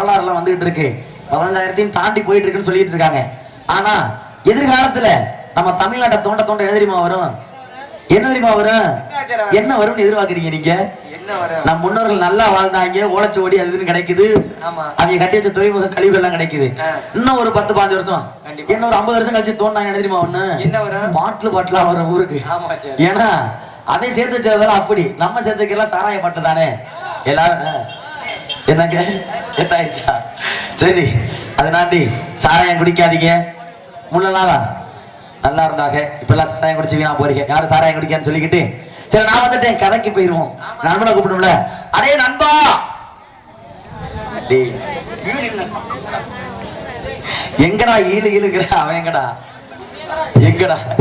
வரலாறுலாம் வந்துகிட்டு இருக்கு. 15,000 தாண்டி போயிட்டு இருக்குன்னு சொல்லிட்டு இருக்காங்க. ஆனா எதிர்காலத்துல நம்ம தமிழ்நாட்டை தோண்ட தோண்ட என்ன தெரியுமா வரும்? என்ன தெரியுமா வரும்? என்ன வரும்னு எதிர்பார்க்கறீங்க நீங்க? நம்ம முன்னோர்கள் நல்லா வாழ்ந்தாங்க, ஓலைச்சுவடி அதுன்னு கிடைக்குது, அவங்க கட்டி வச்ச துறைமுக கழிவுகள் எல்லாம் கிடைக்குது. இன்னும் ஒரு 10-15 வருஷம், என்ன ஒரு 50 வருஷம் கழிச்சு தோண்டாங்க என்ன தெரியுமா ஒண்ணு? பாட்டிலா வரும் ஊருக்கு. ஏன்னா அதை சேர்த்து வச்சதெல்லாம் அப்படி, நம்ம சேர்த்து வைக்கலாம் சாராய பாட்டு தானே எல்லாரும். என்னங்க எத்தாயிருச்சா? சரி, அதனாண்டி சாராயம் குடிக்காதீங்க. முன்னலாம் நல்லா இருந்தாங்க, இப்ப எல்லாம் சாராயம் குடிச்சு வீணா போறீங்க. யாரும் சாராயம் குடிக்கான்னு சொல்லிக்கிட்டு சரி நான் வந்துட்டேன், கதைக்கு போயிருவோம். நண்பனை கூப்பிடும்ல, அடே நண்பா, எங்கடா ஈழுகிற அவன் எங்கடா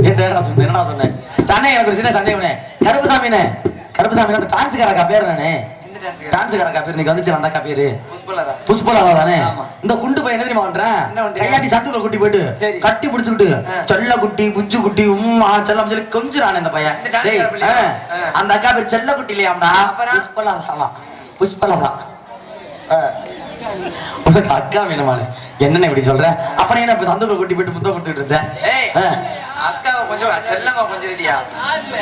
என்னடா சொன்னேன் சண்டை. எனக்கு ஒரு சின்ன சந்தேகம். கருப்புசாமினே, கருப்புசாமி அந்த டான்ஸுக்காரக்கா பேர் நானே, டான்ஸுக்காரக்கா பேர் நீங்க வந்துச்சு அந்த அக்கா பேரு புஷ்பலதா தானே? இந்த குண்டு பையன் என்ன தெரியுமா பண்றேன்? கையாட்டி சத்துக்குள்ள குட்டி போயிட்டு கட்டி பிடிச்சுக்கிட்டு செல்ல குட்டி புச்சு குட்டி உம்மா செல்லம் சொல்லி கொஞ்சம் இந்த பையன். அந்த அக்கா பேர் செல்ல குட்டி இல்லையாம்டா, புஷ்பலதா. உனக்கு அக்கா வேணுமானு என்ன இப்படி சொல்ற? அப்புறம் என்ன சந்துக்குள்ள குட்டி போயிட்டு புத்தம் கொடுத்துட்டு இருந்தேன். அக்காவை கொஞ்சம் செல்லமா கொஞ்சம் இல்லையா?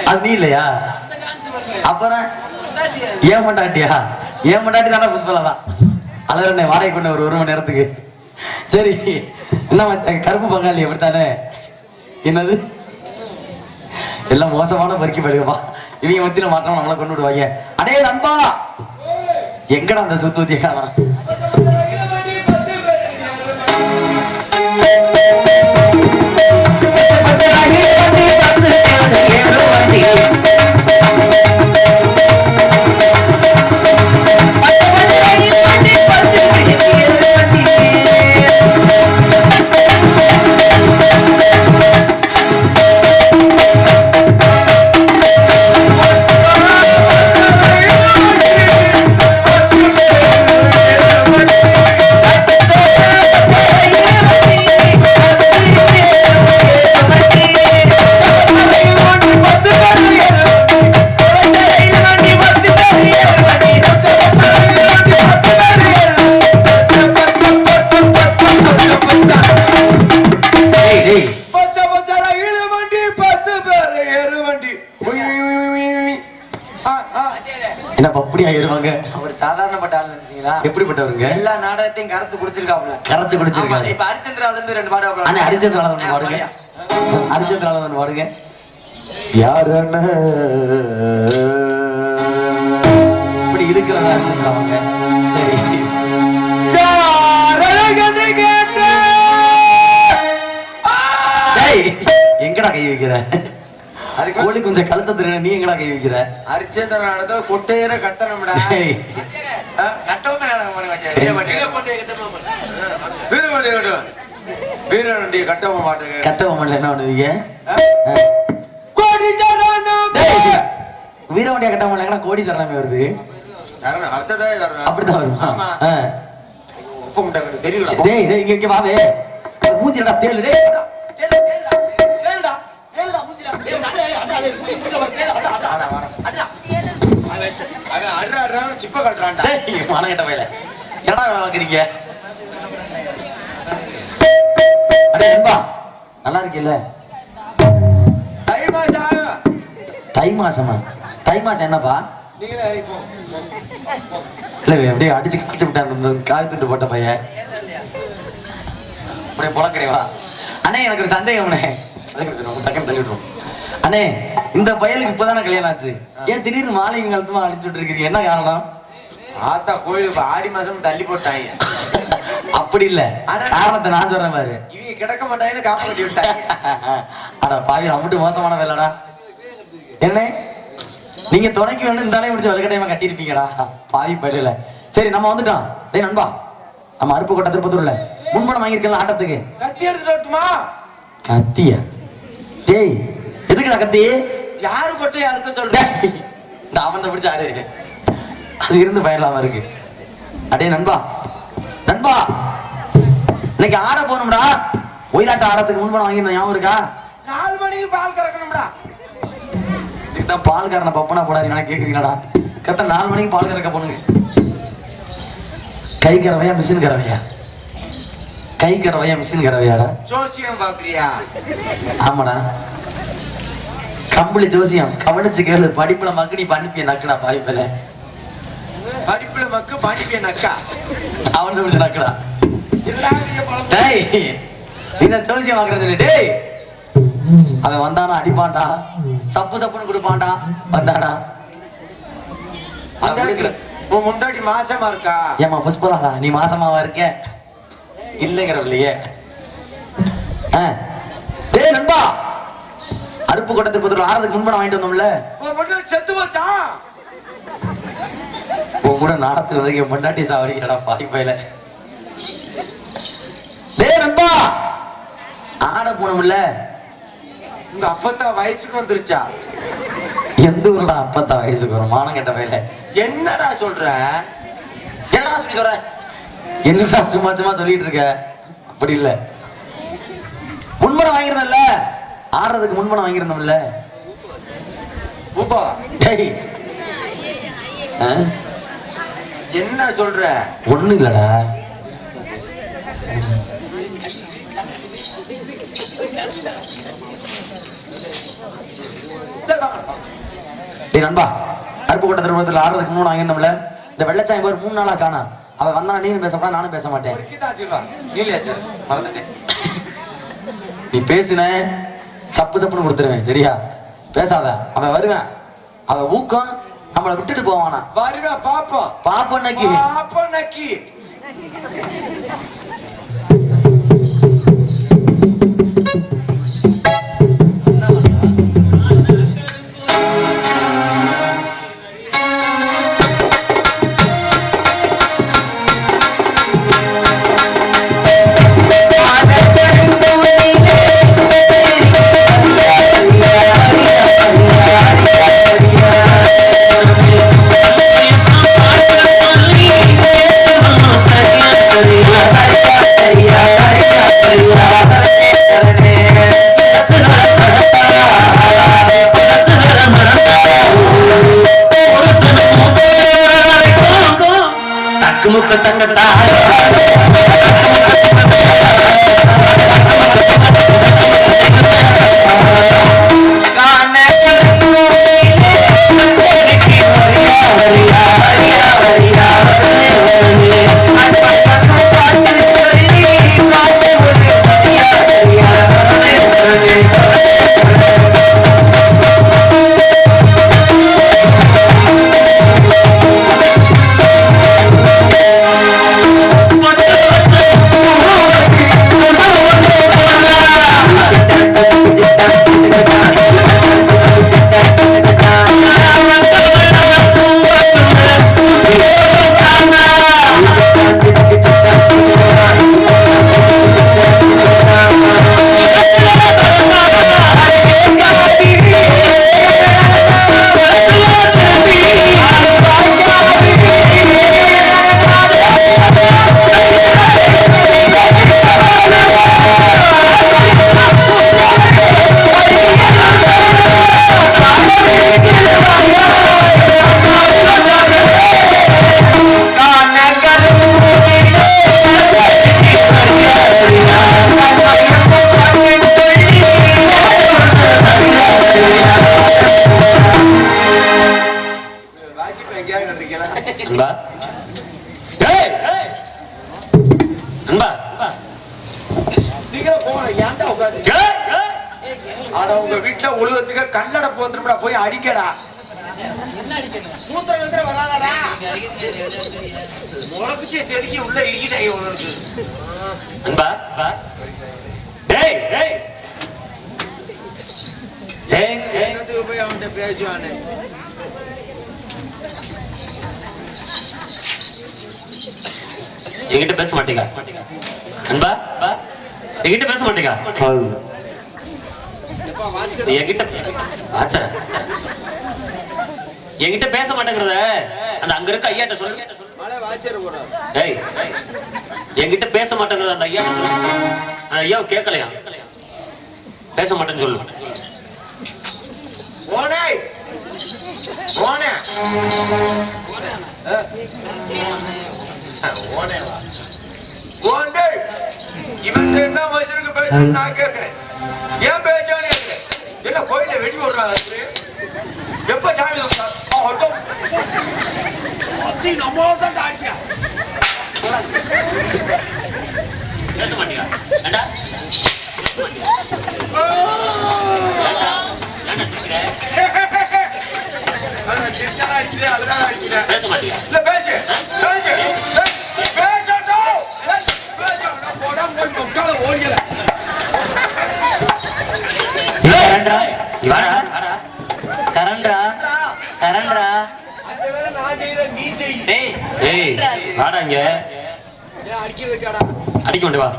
அது நீ இல்லையா? அப்புறம் ஏன் மண்டாட்டியா? ஏன் மண்டாட்டி தானே புஷ்பலதான். அதாவது என்ன வாடகை கொண்டு ஒரு மணி நேரத்துக்கு. சரி, என்ன கருப்பு பங்காளி எப்படித்தானே? என்னது எல்லாம் மோசமான பறிக்க போயிருப்பா. இவங்க மத்தியில மாற்றம் நம்மளை கொண்டு விடுவாங்க. அடே நண்பா, எங்கடா அந்த சுத்தூத்திய காணோம்? எப்படிப்பட்டவருங்க? எல்லா நாடகத்தையும் கரைச்சு குடிச்சிருக்காப்ல. கரைச்சு குடிச்சிருக்காங்க. இப்ப ஹரிச்சந்திரால இருந்து 2 பாடம். அண்ணே ஹரிச்சந்திரால ஒன்று பாடுங்க. ஹரிச்சந்திரால ஒன்று பாடுங்க. யாரண்ண இப்படி இருக்கிறதா ஹரிச்சந்திராவங்க? சரி, எங்கடா கை வைக்கிற? அது கோழி கொஞ்சம் கழுத்த திருங்க, நீ எங்கடா கை வைக்கிற? ஹரிச்சந்திரனானதோ கொட்டையற கட்டணம்டா. வீரனுடைய கட்டவும் மாட்டேங்க. கட்டவும் மாட்டல என்ன பண்ணுவீங்க? வீரவண்டியா கட்ட மாட்டல கோடி சரணமே வருது. அப்படிதான் வருமா? தெரியல. இங்க வாவே மூஞ்சிடா தேளு. சிப்ப கட்டுறான்டா. மனகட்ட வயல என்னடா வாங்குறீங்க? அடே நண்பா, நல்லா இருக்கீல்ல? தை மாசமா? தை மாசம் என்னப்பா? இல்ல அப்படியே அடிச்சு கிழிச்சு விட்டான் காய் துண்டு போட்ட பையன். அப்படியே புழக்கிறேவா? அண்ணே எனக்கு ஒரு சந்தேகம் டக்குன்னு தள்ளி விட்டுருவோம். அண்ணே, இந்த பையனுக்கு இப்பதானே கல்யாணம் ஆச்சு, ஏன் திடீர்னு மாலையும் கழுத்துமா அடிச்சு விட்டு இருக்கீங்க? என்ன காரணம்? ஆத்தா கோயிலுக்கு ஆடி மாசம் தள்ளி போட்டாங்க. அப்படி இல்ல, காரணத்தை நான் சொல்றேன் பாரு. இவங்க கிடக்க மாட்டாங்கன்னு காப்ப கட்டி விட்டாங்க. அட பாவி, அம்முட்டு மோசமான வேலைடா. என்ன நீங்க துணைக்கு வேணும் இந்த தலையை முடிச்சு வலுக்கடையமா கட்டிருப்பீங்கடா பாவி பயில. சரி, நம்ம வந்துட்டோம். டேய் நண்பா, நம்ம அருப்புக்கோட்டை திருப்பத்தூர்ல முன்பணம் வாங்கியிருக்கலாம் ஆட்டத்துக்கு. கத்தி எடுத்துட்டு வரட்டுமா? கத்தியா? டேய் எதுக்குடா கத்தி? யாரு கொட்டை யாருக்கும் சொல்றேன். இந்த அவன் பிடிச்சாரு, அது இருந்து பயலாம இருக்கு. அடே நண்பா, நண்பா இன்னைக்கு ஆட போகணும்டா. ஒயிலாட்ட ஆடத்துக்கு முன்பணம் வாங்கியிருந்தோம், ஞாபகம் இருக்கா? 4 மணிக்கு பால் கறக்கணும்டா. இதுதான் பால் கறன பப்பனா போடாதீங்க கேக்குறீங்களாடா? கரெக்டா 4 மணிக்கு பால் கறக்க போனுங்க. கை கறவையா மிஷின் கறவையா? கை கறவையா மிஷின் கறவையாடா? ஜோசியம் பாக்குறியா? ஆமாடா, கம்பளி ஜோசியம். கவனிச்சு கேளு. படிப்புல மக்கு நீ பண்ணிப்பிய நக்குடா பாய்ப்பல. படிப்புல மக்கு பாண்டிப்பிய நக்கா அவன் விட்டு நக்குடா. எல்லாரையும் பழம் டேய், நீங்க ஜோசியம் வாங்குறது இல்லை. டேய், அவன் வந்தானா அடிப்பான்டா, சப்பு சப்புன்னு கொடுப்பான்டா. வந்தானா உன் முன்னாடி மாசமா இருக்கா? ஏமா புஷ்பலாதா, நீ மாசமாவா இருக்க? இல்லைங்கிறவில்லையே. டேய் நண்பா, அருப்பு கொட்டத்துக்கு பதில் ஆறதுக்கு முன்பு வாங்கிட்டு வந்தோம்ல. உன் முன்னாடி செத்து போச்சா? உன் கூட நாடத்துறதுக்கு முன்னாடி சாவடிக்கடா பாதி பயில. டேய் நண்பா, ஆட போனோம்ல. உங்க அப்பத்தா வயசுக்கு வந்துருச்சா? எந்த ஊர்ல அப்பத்தா வயசுக்கு வரும்? மானம் கெட்ட பயில. என்னடா சொல்ற? என்னடா சொல்லி சொல்ற? என்னடா சும்மா சும்மா சொல்லிட்டு இருக்க? அப்படி இல்ல, முன்பணம் வாங்கிருந்தோம்ல, ஆடுறதுக்கு முன்பணம் வாங்கிருந்தோம்ல. பூபா, டேய், என்ன சொல்ற? ஒண்ணு இல்லடா. டேய் நண்பா, அருப்பு கொட்ட திருமணத்தில் ஆடுறதுக்கு முன்னாடி வாங்கிருந்தோம்ல. இந்த வெள்ளச்சாமி பேர் 3 நாளா காணா. அவன் வந்தா நீனும் பேச மாட்டா, நானும் பேச மாட்டேன். நீ பேசுன சப்பு சப்புன்னு கொடுத்துருவேன், சரியா? பேசாத. அவன் வருவேன், அவன் ஊக்கம் நம்மளை விட்டுட்டு போவானா? வருவேன், பாப்போம். பாப்போம் நக்கி. பாப்போம் நக்கி. முக்க தங்கத்தா உங்க வீட்டுல உழுவத்துக்கு கல்லட போந்துருப்பா, போய் அடிக்கடா. முளைக்குச்சி செதுக்கி உள்ள இடிக்கிட்டாங்க உனக்கு. போய் அவன்கிட்ட பேசுவானு. என்கிட்ட பேச மாட்டீங்க அன்பா? என்கிட்ட பேச மாட்டீங்க? என்கிட்ட பேச மாட்டேங்கிறத அந்த அங்க இருக்க ஐயாட்ட சொல்லு. என்கிட்ட பேச மாட்டேங்கிறத அந்த ஐயா ஐயா கேட்கலையா? பேச மாட்டேன்னு சொல்லு. இவன் என்ன மனுஷனுக்கு பேசணும் நான் கேட்கிறேன். ஏன் பேசான்னு கேட்கிறேன். என்ன கோயில வெடி விடுறாங்க? எப்ப சாமி நம்மதான் ஆடியா பேச மாட்டியா? ஏண்டா? அடிக்கிறேன் அதுதான் அடிக்கிறேன். பேச மாட்டியா? இல்ல பேசு பேசு பேசட்டும். போடா போய் உட்கார ஓடியல. சரண்டா சரண்டா அந்த வேலை நான் செய்யறேன் நீ செய். ஏய் வாடா இங்க. அடிக்கிறதுக்காடா அடிக்க கொண்டு வா.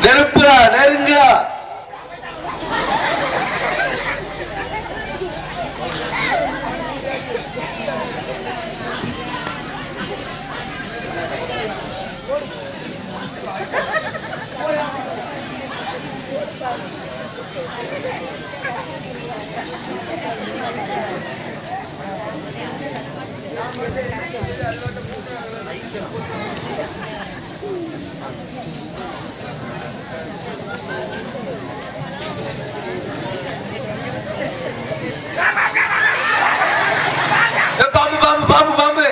நெருப்புடா நெருங்கா. பாம்பு பாம்பு பாம்பு பாம்பு.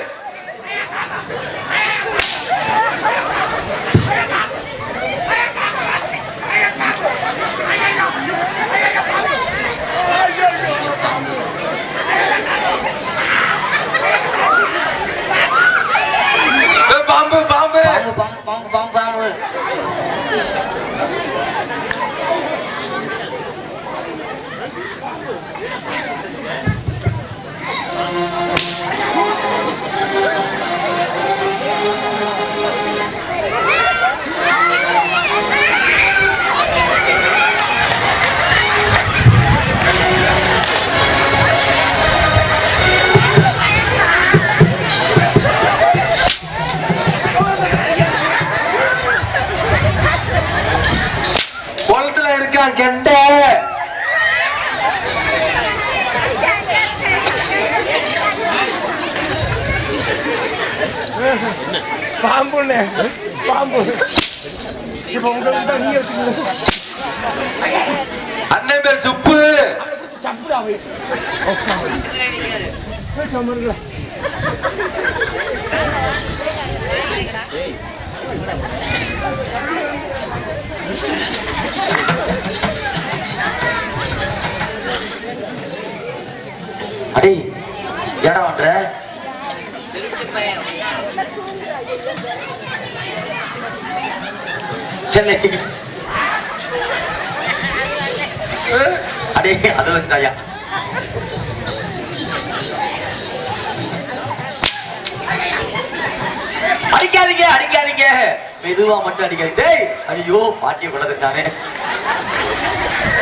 பாம்பு பாம்பு பாம்பு பாம்பு பாம்பு பாம்பு குளத்துல இருக்கான் கெண்ட. பாம்புண்ணே பாம்பு. இப்ப உங்களுக்கு தான் நீ அண்ணன் பேர் சுப்பு. அடி ஏடா பண்ற? செல்லை அடே அது வச்சுட்டாயா. அடிக்காதீங்க அடிக்காதீங்க, மெதுவா மட்டும் அடிக்காதீங்க. டேய் ஐயோ பாட்டியை கொள்ளதுட்டானே.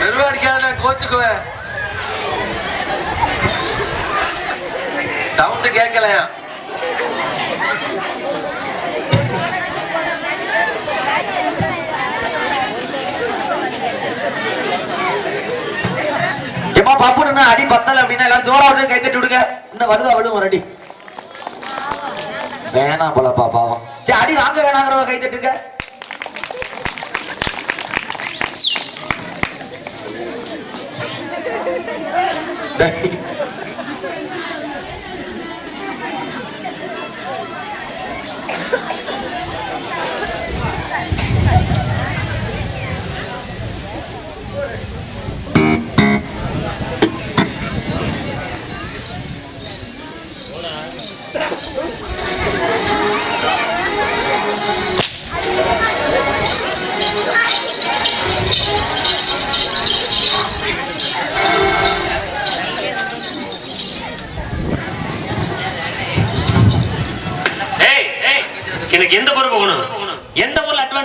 மெதுவா அடிக்காத கோச்சுக்குவேன். சவுண்ட் கேட்கலையா? எப்பா பாப்புன்னு அடி பத்தல அப்படின்னா எல்லாரும் ஜோரா விட்டு கை தட்டி விடுங்க. இன்னும் வருவா விழும் ஒரு அடி. வேணாம் போலப்பா பாவம். சரி அடி வாங்க வேணாங்கிறவ கை தட்டுங்க.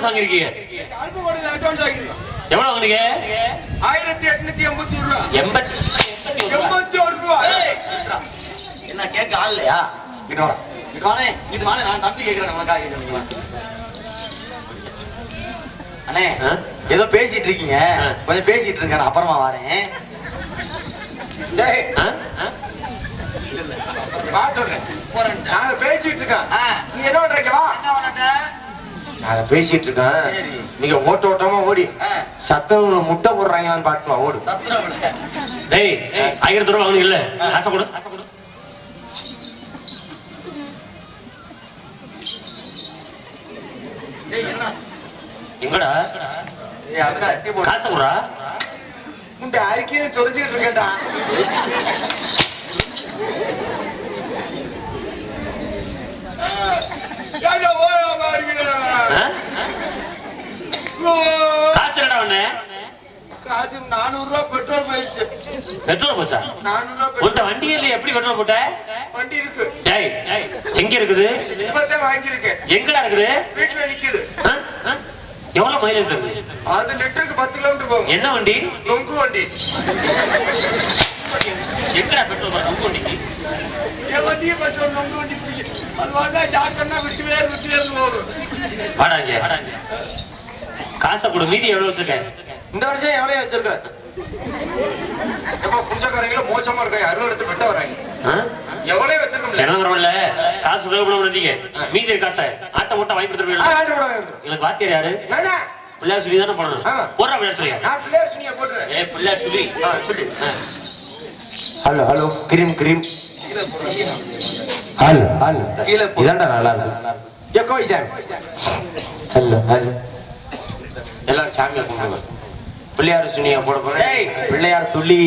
அட்வான்ஸ் வாங்கிருக்கீங்க? அருப்புக்கோட்டையில அட்வான்ஸ் வாங்கிருக்கோம். எவ்வளவு வாங்குனீங்க? 1881 ரூபா. 81 ரூபா. என்ன கேட்க ஆள் இல்லையா? இது வாழை நான் தம்பி கேட்கிறேன் உனக்காக கேட்கிறேன். அண்ணே ஏதோ பேசிட்டு இருக்கீங்க, கொஞ்சம் பேசிட்டு இருங்க, நான் அப்புறமா வரேன். நாங்க பேசிட்டு இருக்கோம். நீ என்ன பண்றீங்க? வா. நாங்க பேசிட்டு இருக்கோம். நீங்க ஓட்ட ஓட்டமா ஓடி சத்தம் முட்டை போடுறாங்களான்னு பாட்டுமா ஓடு. டேய் 1000 ரூபா வாங்குனீங்கல்ல, ஆசை கொடு. எங்கடா காசு கொடுறா. இந்த அறிக்கையை சொல்லிச்சுட்டு இருக்கேன்டா. காசு என்னடா ஒண்ணு? காசு 400 ரூபா பெட்ரோல் போயிடுச்சு. பெட்ரோல் போச்சா? 400 ரூபா உன்ட்ட வண்டியே இல்லையே, எப்படி பெட்ரோல் போட்ட? வண்டி இருக்கு. டேய் எங்க இருக்குது? இப்பதான் வாங்கியிருக்கேன். எங்கடா இருக்குது? வீட்டுல நிக்குது. எவ்வளவு மைலேஜ் தருது? அது லிட்டருக்கு 10 கிலோமீட்டர் போகும். என்ன வண்டி? நொங்கு வண்டி. எங்கடா பெட்ரோல் போற நொங்கு வண்டிக்கு? என் வண்டியே பெட்ரோல் நொங்கு வண்டி பிடிக்கும். அது வந்தா ஸ்டார்ட் பண்ணா விட்டு வேறு போகும். வாடாங்க காசை கொடு. மீதி எவ்வளவு வச்சிருக்க? இந்த வருஷம் எவ்வளவு வச்சிருக்க? எப்ப புருஷக்காரங்கள மோசமா இருக்காங்க, அருள் எடுத்து வெட்ட வராங்க. எவ்வளவு வச்சிருக்கோம்? செலவரம்ல காசு உதவி வந்தீங்க. மீதி காசை ஆட்ட ஓட்ட வாங்கி கொடுத்துருவீங்க. எனக்கு வாத்தியார் யாரு? பிள்ளையார் சொல்லி தானே போடணும். போடுற பிள்ளையார் சொல்லியா? நான் பிள்ளையார் சுனியா போட்டுறேன். பிள்ளையார் சொல்லி சொல்லி. Hello hello cream cream. Hello hello கீழே இதாண்டா நல்லா இருக்கு. எக்கோ சாமி. ஹலோ ஹலோ எல்லாரும் சாமியை கும்பிடுங்க. பிள்ளையார் சுனியா போட போறேன். பிள்ளையார் சொல்லி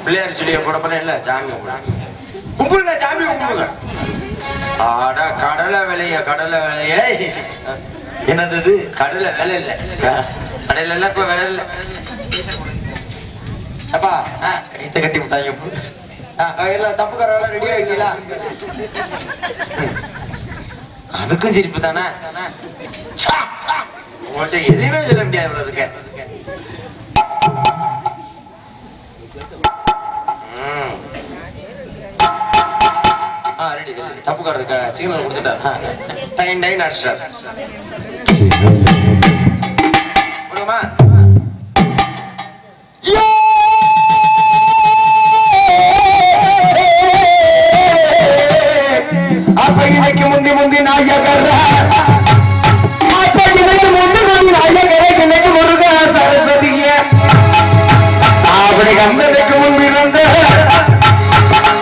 பிள்ளையார் சொல்லியா போட போறேன். இல்ல சாமி கும்பிடுங்க, சாமி கும்பிடுங்க. ஆடா கடலை விலைய கடலை விலைய என்னது? கடலை விலை இல்ல, கடையில எல்லாம் இப்ப விலை இல்ல. அப்பா கைத்த கட்டி விட்டாங்க. எல்லாம் தப்புக்காரெல்லாம் ரெடியா இருக்கீங்களா? அதுக்கும் சிரிப்பு தானே. உங்கள்கிட்ட எதுவுமே சொல்ல முடியாது இவ்வளவு இருக்க. தப்புக்கார இருக்க சிக்னல் கொடுத்துட்டா டைன் டைன் அடிச்சார். அப்ப இன்னைக்கு முந்தி முந்தி நாயகர், அப்ப இன்னைக்கு முந்தி முந்தி நாயகரே, இன்னைக்கு முருக சரஸ்வதிய அப்படி கந்தனுக்கு முன்பிருந்த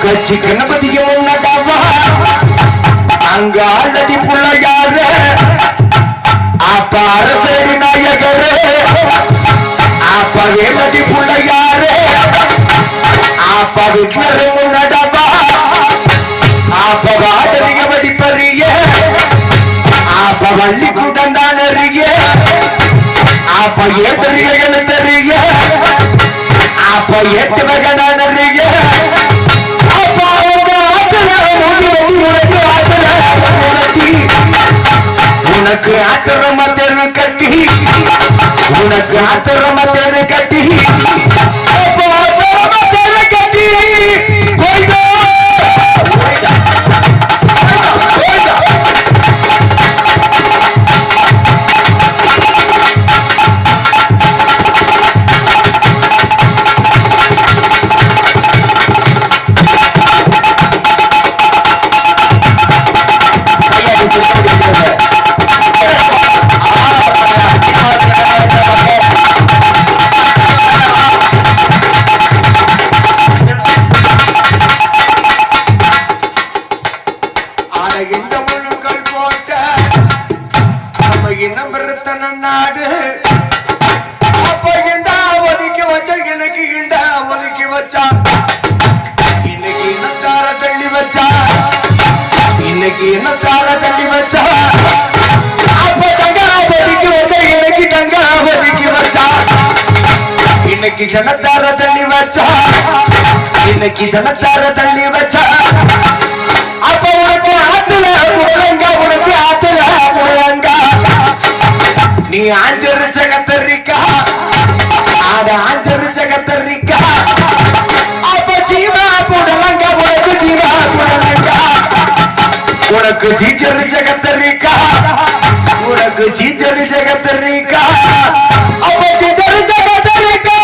கட்சி கணபதிக்கு முன்னடாவா அங்க ஆல்ரெடி பிள்ளையாரு அப்ப அரசேரி நாயகரு அப்ப வேலடி பிள்ளையாரு அப்ப விக்னரு முன்னடாவா அப்ப வாடலிக படிப்பறிய அப்ப வள்ளி கூட்டம் தான் அறிய அப்ப ஏத்தறிய தெரிய அப்ப ஏத்து வகனான் அறிய உனக்கு ஆத்திரமா தெரு கட்டி, உனக்கு ஆத்திரமா தெரு கட்டி, தெரு கட்டி போய்தா நாடு அப்ப இண்டா ஒதுக்கி வச்ச எனக்கு இண்டா ஒதுக்கி வச்சா இன்னைக்கு என்னத்தார தள்ளி வச்சா இன்னைக்கு என்னத்தார தள்ளி வச்சா அப்ப தங்கா ஒதுக்கி வச்ச எனக்கு தங்கா ஒதுக்கி வச்சா இன்னைக்கு ஜனத்தார தள்ளி வச்சா இன்னைக்கு ஜனத்தார தள்ளி வச்சா அப்ப உனக்கு ஆத்துல முழங்க உனக்கு ஆத்துல முழங்க ஆஞ்சரிச்ச கத்தரிக்கா அது ஆஞ்சரிச்ச கத்தரிக்கா அப்ப ஜீவா புடலங்க உனக்கு ஜீவா புடலங்க உனக்கு சீச்சரிச்ச கத்தரிக்கா உனக்கு சீச்சரிச்ச கத்தரிக்கா அப்ப சீச்சரிச்ச கத்தரிக்கா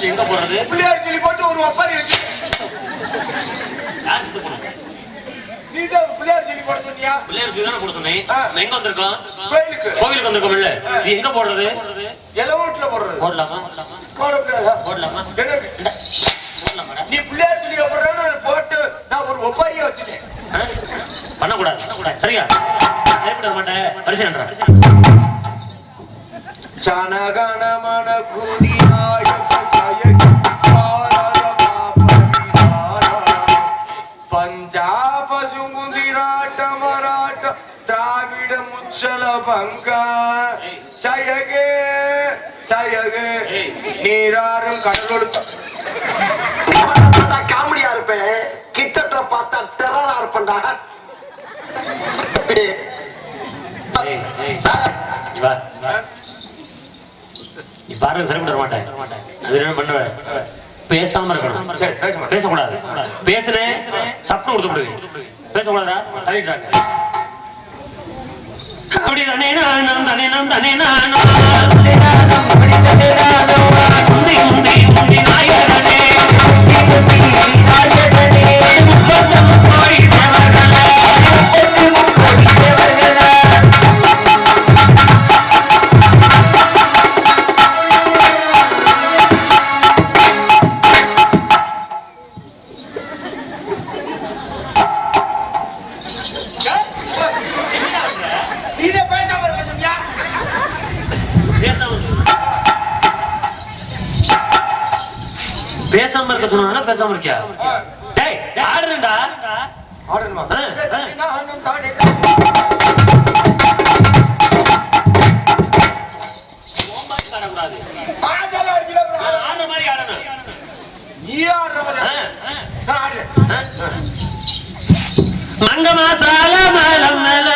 எங்க போறது பிள்ளையார் சொல்லி போட்டு ஒரு ஒப்பாரி வச்சு நீ தான் பிள்ளையார் சொல்லி போட சொன்னியா பிள்ளையார் தானே கொடுத்தோமே எங்க வந்திருக்கோம் கோயிலுக்கு கோவிலுக்கு வந்திருக்கோம்ல இது எங்க போடுறது எலவோட்ல போடுறது போடலாமா போடக்கூடாதா போடலாமா எனக்கு போடலாமா நீ பிள்ளையார் சொல்லி போடுறேன்னு போட்டு நான் ஒரு ஒப்பாரியை வச்சுட்டேன் பண்ணக்கூடாது சரியா சரிப்பட மாட்டேன் பரிசு சனகணமன குதிநாயக சயக பஞ்சாப சுங்குந்திராட்ட மராட்ட திராவிட முச்சல பங்கா சயகே சயகே நீராறும் கடலொழுத்த காமெடியா இருப்பேன் கிட்டத்துல பார்த்தா டெரரா இருப்பேன்டா நீ பாருங்க சரிப்பட மாட்டேன் அது என்ன பண்ணுவேன் பேசாம இருக்கணும் பேசக்கூடாது பேசுனேன் சப்ளை கொடுத்து பேசக்கூடாதா தள்ளிடுறாங்க அப்படி தானே நானும் தானே நான் தானே நானும் நாயகனே பேசாம இருக்க சொன்னா பேசாம இருக்கியா டேய் ஆடுறேன்டா ஆடணுமா ஆடுற மாதிரி ஆடணும் நீ ஆடுற மங்க மாசால மலம் மேல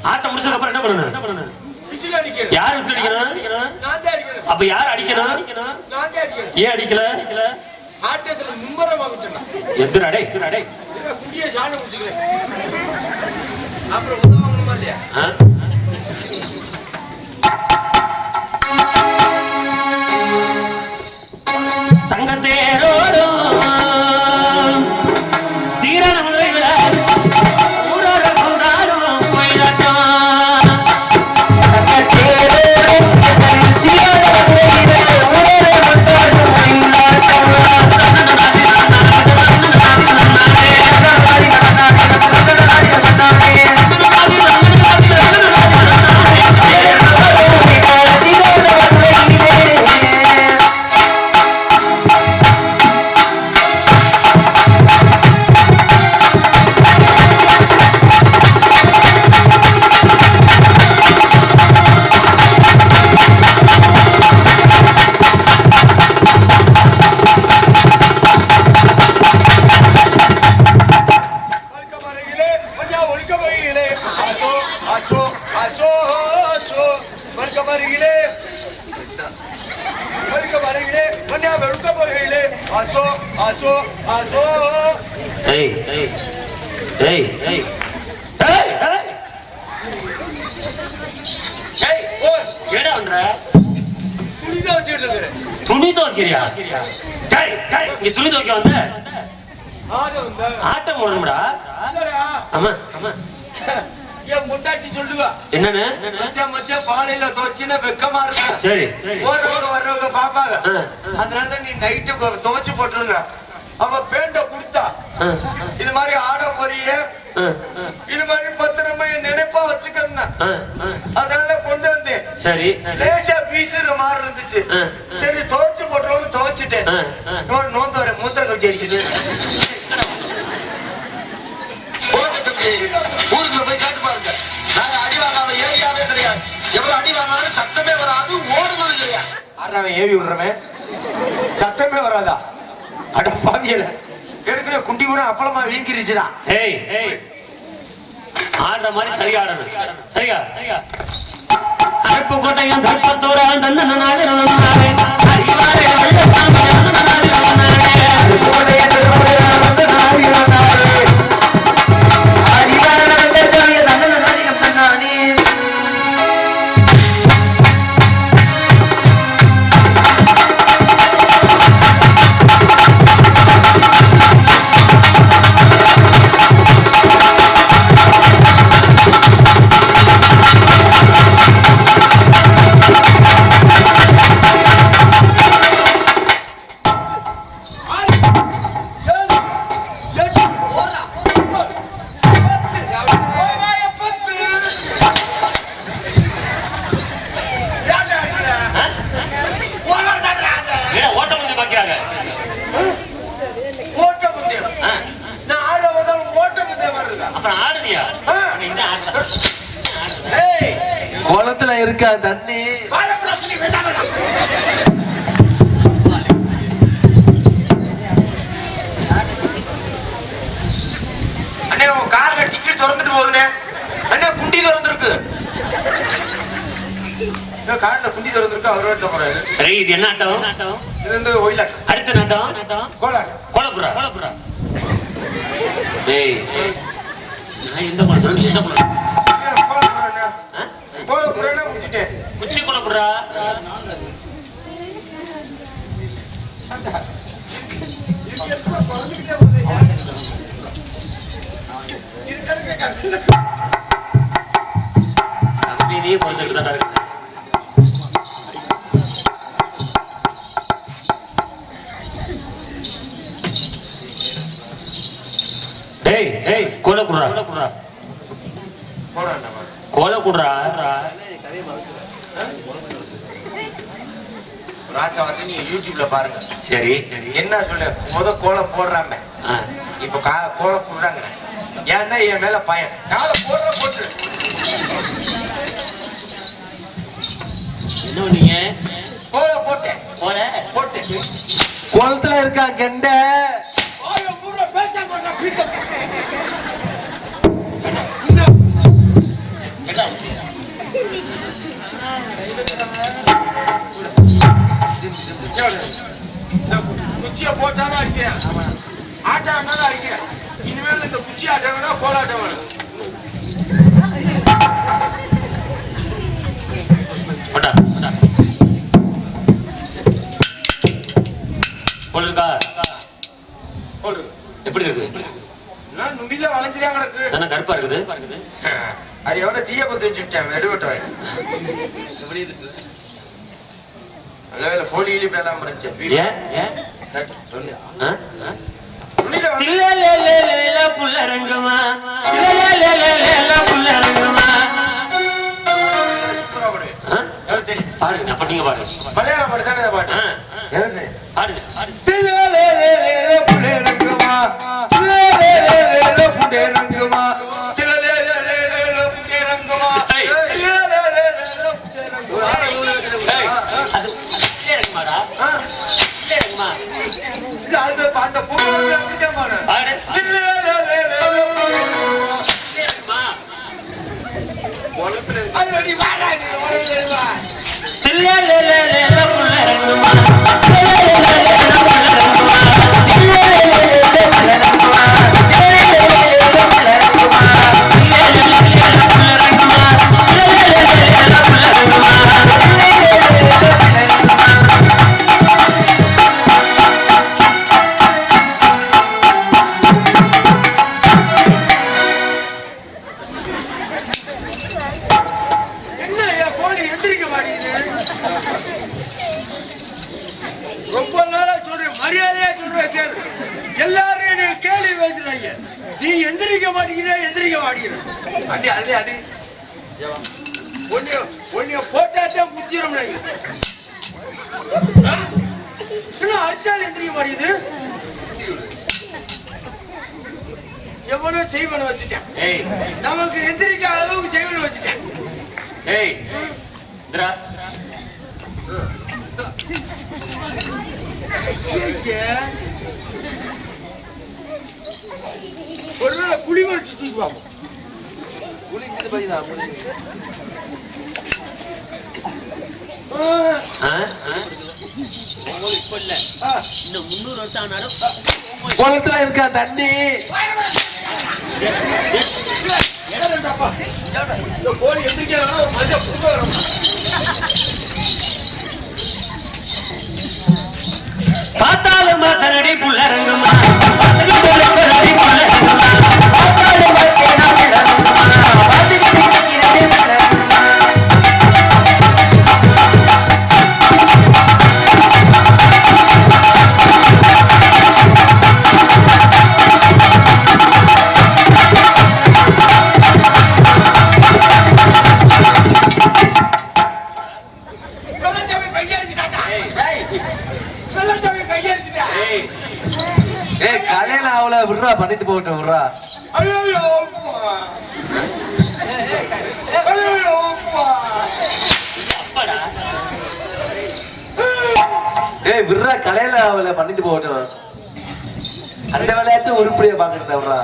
ஆட்டம் முடிச்சதுக்கு அப்புறம் என்ன பண்ணணும் யார் விசில் அடிக்கணும் அப்ப யார் அடிக்கணும் ஏன் அடிக்கல ஆட்டத்துல மும்பரமா விட்டுறேன் எந்திரா டேய் குடிய சாணம் குடிச்சுக்கிறேன் அப்புறம் உதவணுமா இல்லையா தங்கத்தேரோடும் சீரான மதுரை விட ஊரோட கொண்டாடும் போயிடட்டும் ஏய் ஏய் ஏய் ஏய் ஏய் ஏய் ஏடா வந்தற துணி துவைக்கிறியா? டேய் டேய் நீ துணி துவைக்க வந்த? ஆட்டம் போடணும்டா. ஆமா ஆமா. என் முண்டாட்டி சொல்லுவா என்னன்னு? மச்சான் மச்சான் பாலையில துவைச்சுன்னா வெக்கமா இருக்கா. சரி போறவங்க வர்றவங்க பாப்பாங்க. அதனால நீ நைட்டு துவைச்சு போட்டுருங்க. அவ பேண்ட குடுத்தா இது மாதிரி ஆட போறிய இது மாதிரி பத்திரமா நினைப்பா வச்சுக்கணும். அதனால கொண்டு வந்தேன். சரி லேசா பீசுற மாதிரி இருந்துச்சு. சரி துவைச்சு போட்டுருவோம் துவைச்சுட்டேன். நோந்து வர மூத்திர கட்சி அடிச்சுட்டு ஊருக்குள்ள போய் கேட்டு பாருங்க. நாங்க அடி வாங்காம ஏரியாவே கிடையாது. எவ்வளவு அடி வாங்கினாலும் சத்தமே வராது, ஓடுனது இல்லையா? ஆறாவன் ஏவி விடுறவன் சத்தமே வராதா? அட பாவியல ஏற்கனவே குண்டி கூட அப்பளமா வீங்கிருச்சுடா. ஏய் ஏய் ஆடுற மாதிரி சரியா ஆடணும். சரியா அருப்பு கோட்டையும் தர்ப்பத்தோரான் தந்த நாடு நாளே அறிவாரே வள்ளசாமி நாடு நாளே அருப்பு கோட்டையும் தர்ப்பத்தோரான் தந்த நாடு நாளே அறிவாரே வள்ளசாமி தந்த நாடு நாளே. குளத்துல இருக்கா தண்ணி? அண்ணே உன் கார்ல டிக்கெட் திறந்துட்டு போகுதுண்ணே. அண்ணே குண்டி திறந்துருக்கு. கார்ல குண்டி திறந்துருக்கு. அவரோட போறாரு. சரி இது என்ன ஆட்டம்? இது வந்து ஒயிலாட்டம். அடுத்த நாட்டம் கோலாட்டம். கோலப்புறா. ஏய் நான் இந்த கோலம் இந்த கோலம் கோலப்புறா முடிச்சிட்டேன். குச்சி கோலப்புறா. கம்பெனியே குறைஞ்சிட்டு தான் இருக்கு. டேய் டேய் கோலப்புறா கோலப்புறா. ராசா வந்து நீங்க யூடியூப்ல பாருங்க. சரி என்ன சொல்ல கோலம் போடுறாம இப்ப கோலம் போடுறாங்க. ஏன்னா என் மேல பயம். காலை போட்டு என்ன பண்ணீங்க? கோலம் போட்டேன். குளத்துல இருக்கா கெண்ட? குச்சிய போட்டாலும் அடிக்கிறேன். ஆட்டம் அடிக்கிறேன். இனிமேல் இந்த குச்சி ஆட்டம் வேணும், கோலாட்டம் வேணும். எப்படி இருக்கு? நுண்டில வளைஞ்சுதான் கிடக்கு. கருப்பா இருக்குது. அது எவ்வளவு தீய பத்தி வச்சுட்டேன். எடுவட்டவன் போலியிலி பேலாம் சொல்லு. புள்ளரங்கமா பாடுங்க. அப்ப நீங்க பாடுங்க. மலையாளம் பாடுதானே பாட்டு. பாடுங்க. அந்த பொண்ணு அப்படிதான் மரியாதையா சொல்ற கேளு. எல்லாரும் என்னை கேள்வி பேசுறாங்க. நீ எந்திரிக்க மாட்டேங்கிற. அடி அடி அடி. ஒன்னிய போட்டாதான் புத்திரம். இன்னும் அடிச்சாலும் எந்திரிக்க மாட்டேங்குது. எவனோ செய்வன வச்சுட்டேன். நமக்கு எந்திரிக்காத அளவுக்கு செய்வன வச்சுட்டேன். ஒருவேளை புளி வச்சு தூக்கி பார்ப்போம். இன்னும் 300 வருஷம் ஆனாலும் குளத்துல இருக்கா தண்ணி. கோழி எந்திரிக்கலாம் மனுஷன் புதுக்க வரும். பார்த்தாலும் மாத்தனடி புள்ளரங்கம்மா புள்ளரங்கம்மா கலையில அவளை விடுறா, பண்ணிட்டு போகட்டும் விடுறா. விடுறா, கலையில அவளை பண்ணிட்டு போகட்டும். அந்த விளையாட்டு உருப்படியா பாக்குறத விடுறா.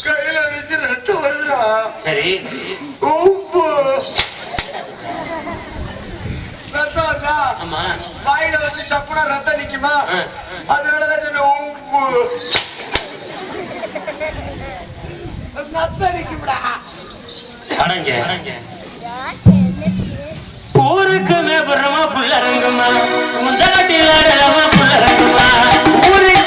கையில வச்சு ரத்தம் வருதுடா. சரி ரத்தம் வந்தா வாயில வச்சு சப்புனா ரத்தம் நிக்குமா? அதனாலதான் சொன்னேன் உப்பு ரத்தம் நிக்கும்டா. ஊருக்கு மேபுறமா புள்ளரங்கம்மா முந்தாட்டில புள்ளரங்கம்மா ஊருக்கு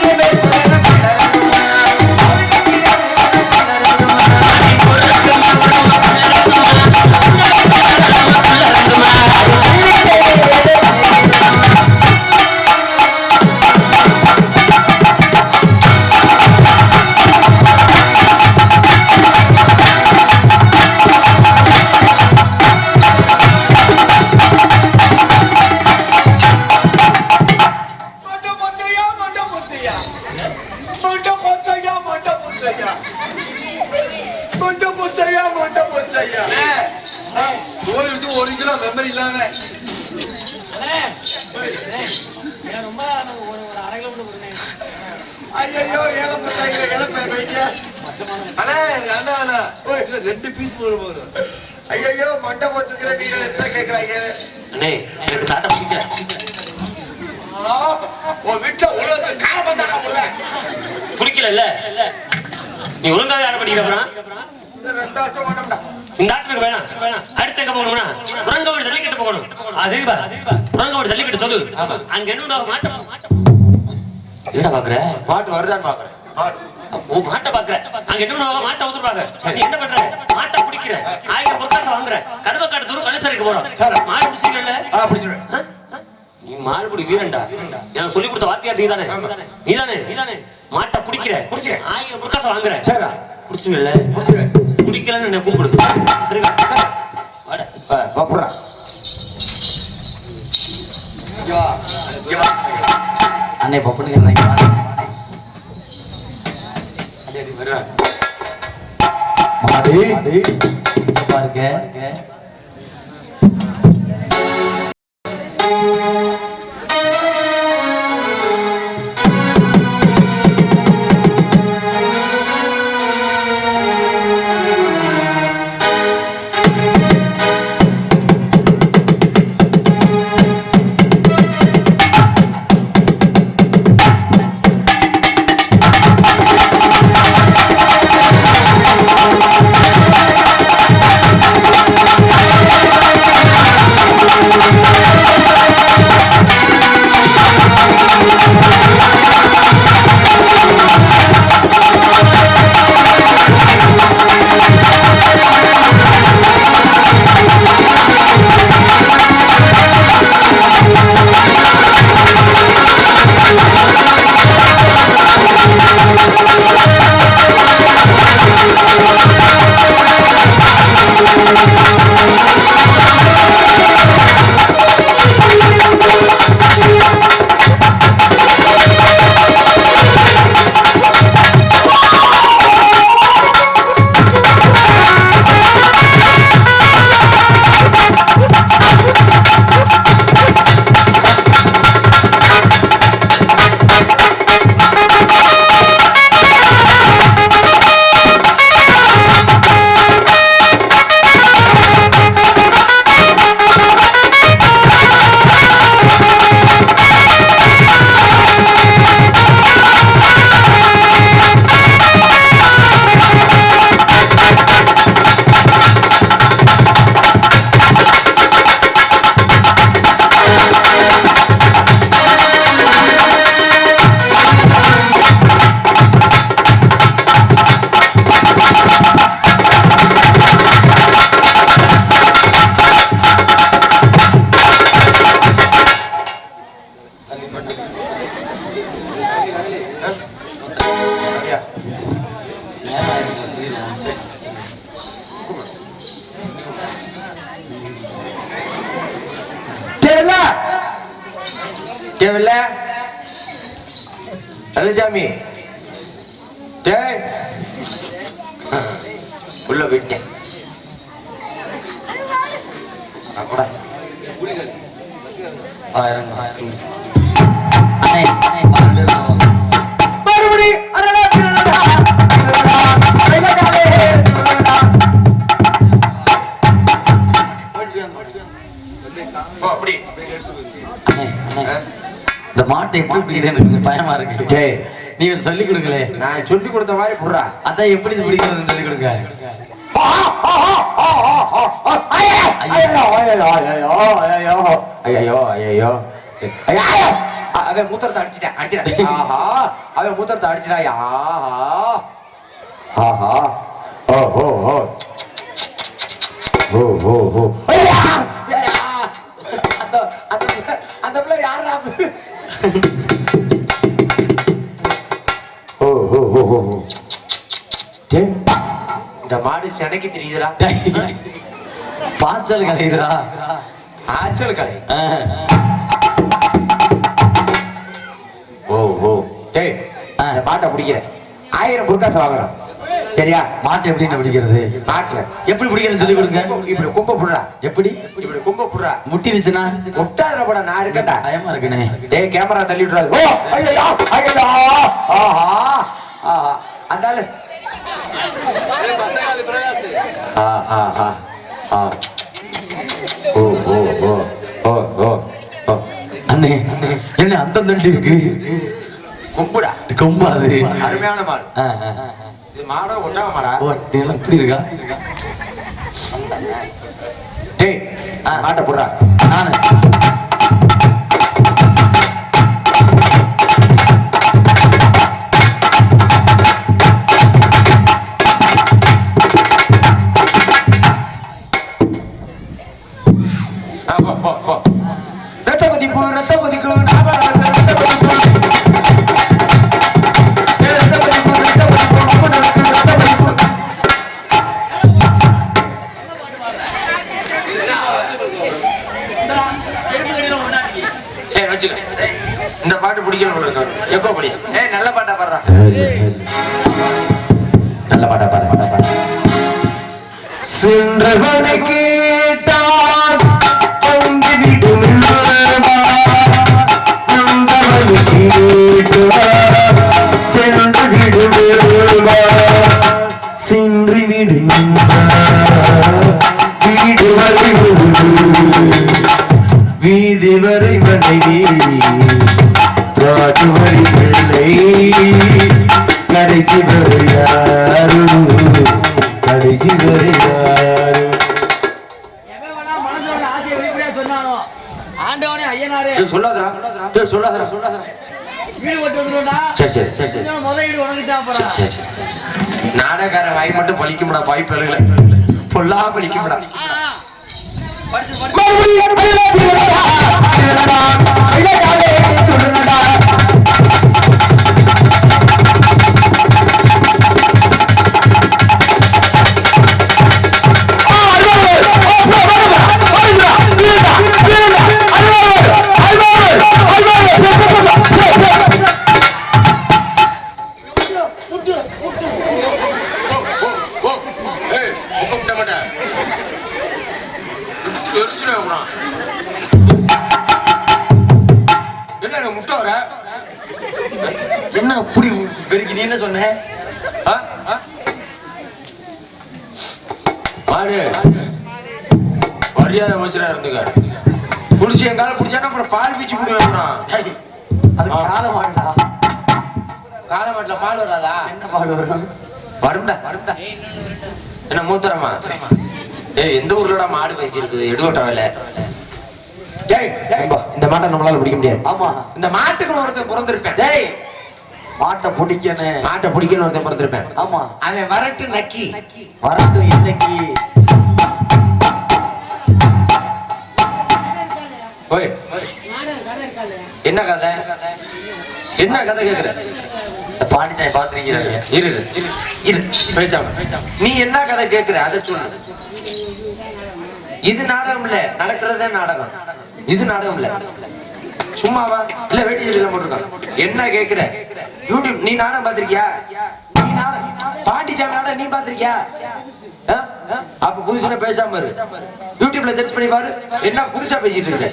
மெமரி இல்லாம ஐயோ ஏழப்பட்டாங்க ரெண்டு பீஸ் போதும். ஐயோ மண்டை போச்சுக்கிற நீங்க கேக்குறாங்க. உன் வீட்டுல உலகத்தை கால பண்ணா பிடிக்கல. நீ ஒழுங்காவே ஆட படிக்கிறா. இந்த ஆட்டுக்கு வேணாம். அடுத்த எங்க போகணும்னா புறங்கோடு ஜல்லிக்கட்டு போகணும். அதுவா புறங்கோடு ஜல்லிக்கட்டு தொழு. அங்க என்ன மாட்டை என்ன பாக்குற? மாட்டு வருதான்னு பாக்குறேன். மாட்டை பாக்குற. அங்க என்ன மாட்டை ஊத்துறாங்க. நீ என்ன பண்ற? மாட்டை பிடிக்கிற. 1000 பொருட்கள் வாங்குற. கருவக்காட்டு தூரம் கணிசரிக்கு போறோம். மாடு பிடிச்சிக்கல. நீ மாடுபிடி வீரன்டா. எனக்கு சொல்லி கொடுத்த வாத்தியார் நீதானே மாட்டை பிடிக்கிற. 1000 பொருட்காசம் வாங்குற. பிடிச்சுங்கல்ல? பிடிக்கலன்னு என்ன கூப்பிடுது. சரிங்க அண்ணே பப்புனுங்க பாருங்க. கேவல்ல நல்லசாமி டேய் உள்ள விட்டேன் இந்த மாட்டை எப்படி பிடிக்கிறேன்னு எனக்கு பயமா இருக்கு. டேய் நீ சொல்லி கொடுங்களே. நான் சொல்லி கொடுத்த மாதிரி புடுறா. அதான் எப்படி பிடிக்கிறதுன்னு சொல்லி கொடுங்க. அவன் மூத்திரத்தை அடிச்சிட்டேன். ஆஹா அவன் மூத்திரத்தை அடிச்சிட்டா. ஆஹா ஓ ஓ ஓ ஓ ஓ ஓ அந்த பிள்ளை யாரா? ஓ ஓ ஓ ஓ இந்த மாடு செனைக்கு தெரியுதுடா. பாய்ச்சல் கலையுதுடா. ஆச்சல் கலை. ஓ ஓ டேய் இந்த மாட்டை பிடிக்கிறேன். 1000 புர்காசு வாங்குறேன். சரியா? மாட்டை எப்படி பிடிக்கிறது? மாட்டுல எப்படி பிடிக்கிறதுன்னு சொல்லி கொடுங்க. இப்படி கும்ப புடுறா. எப்படி இப்படி கும்ப புடுறா. முட்டிருச்சுன்னா முட்டாதுல போட நான் இருக்கட்டா. பயமா இருக்குனே. டேய் கேமரா தள்ளி விட்டுறாது. ஓ ஐயோ ஐயோ ஆஹா ஆஹா அந்தால ஆஹா ஆ ஓ ஓ ஓ ஓ ஓ ஓ அண்ணே என்ன அந்த தண்டி இருக்கு? கும்புடா. கொம்பா அது? அருமையான மாடு. இது மாடா ஒட்டாம மாடா? ஓ இப்படி இருக்கா? டேய் மாட்டை புடுறா. நானு ரத்த கொதிப்பு ரத்த கொதிப்பு ரத்த கொதிப்பு இந்த பாட்டு பிடிக்கணும். எப்போ பிடிக்கும்? நல்ல பாட்டா பாடுறா. நல்ல பாட்டா பாடு. சென்றவனை கேட்டால் பொங்கி விடும் சென்று விடும் சென்று விடும் வீடு வரை வீதி வரை மனைவி ராஜு வரை பிள்ளை கடைசி வரை யாரும் கடைசி வரை யாரும் ஆண்டவனே ஐயனாரே சொல்லாதரா சொல்லாதரா சொல்லாதரா. வீடு ஓட்டு வந்துடா. சரி சரி சரி சரி முதல் வீடு உனக்கு தான் போறா. சரி சரி சரி. நாடகார வாய் மட்டும் பழிக்கும்டா. பாய்ப்பல்களை பொல்லா பழிக்கும்டா. படிச்சு என்ன முட்டை வர என்ன அப்படி பெருக்கி? நீ என்ன சொன்ன? மாடு மரியாதை மனுஷனா இருந்துங்க. குளிச்சு எங்கால பிடிச்சானா அப்புறம் பால் பீச்சு விடுவேன். அது கால மாட்டா. கால மாட்டுல பால் வராதா? என்ன பால் வரும்? வரும்டா வரும்டா. என்ன மூத்தரமா? ஏய் எந்த ஊர்லடா மாடு பேசிருக்குது? எடுவட்ட வேலை. டேய் இந்த மாட்டை நம்மளால பிடிக்க முடியாது. ஆமா இந்த மாட்டுக்கு ஒருத்தன் பிறந்திருப்பேன். டேய் மாட்டை பிடிக்கணும். மாட்டை பிடிக்கணும் ஒருத்தன் பிறந்திருப்பேன். ஆமா அவன் வரட்டு நக்கி வரட்டும். இன்னைக்கு ஓய் என்ன கதை? என்ன கதை கேக்குற? பாண்டிச்சாய் பாத்துருக்கீங்க. இரு இரு பேசாம நீ என்ன கதை கேக்குற அதை சொல்லு. இது நாடகம் இல்ல, நடக்கிறதே நாடகம். இது நாடகம் இல்ல. சும்மாவா இல்ல வேட்டி சட்டை போட்டிருக்கான் என்ன கேக்குற யூடியூப் நீ நாடகம் பாத்திருக்கியா நீ நாடகம் பாண்டிச்சாமி நாடகம் நீ பாத்திருக்கியா அப்ப புதுசுல பேசாம இரு யூடியூப்ல சர்ச் பண்ணி பாரு என்ன புதுசா பேசிட்டு இருக்க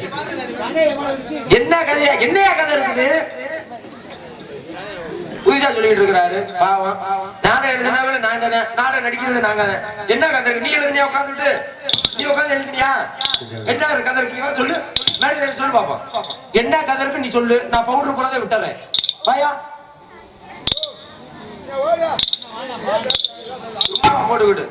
என்ன கதையா என்னையா கதை இருக்குது புதுசா சொல்லிட்டு இருக்கிறாரு பாவம் நாடகம் எழுதினாவே நாங்க தான் நாடகம் நடிக்கிறது நாங்க தான் என்ன கதை இருக்கு நீ எழுதினியா உட்காந்துட்டு நீ உட்காந்து எழுதினியா என்ன கதை இருக்கு சொல்லு மேலே சொல்லு பாப்போம் என்ன கதை இருக்கு நீ சொல்லு நான் பவுடர் போடாத விட்டுறேன் பாயா போட்டு விடு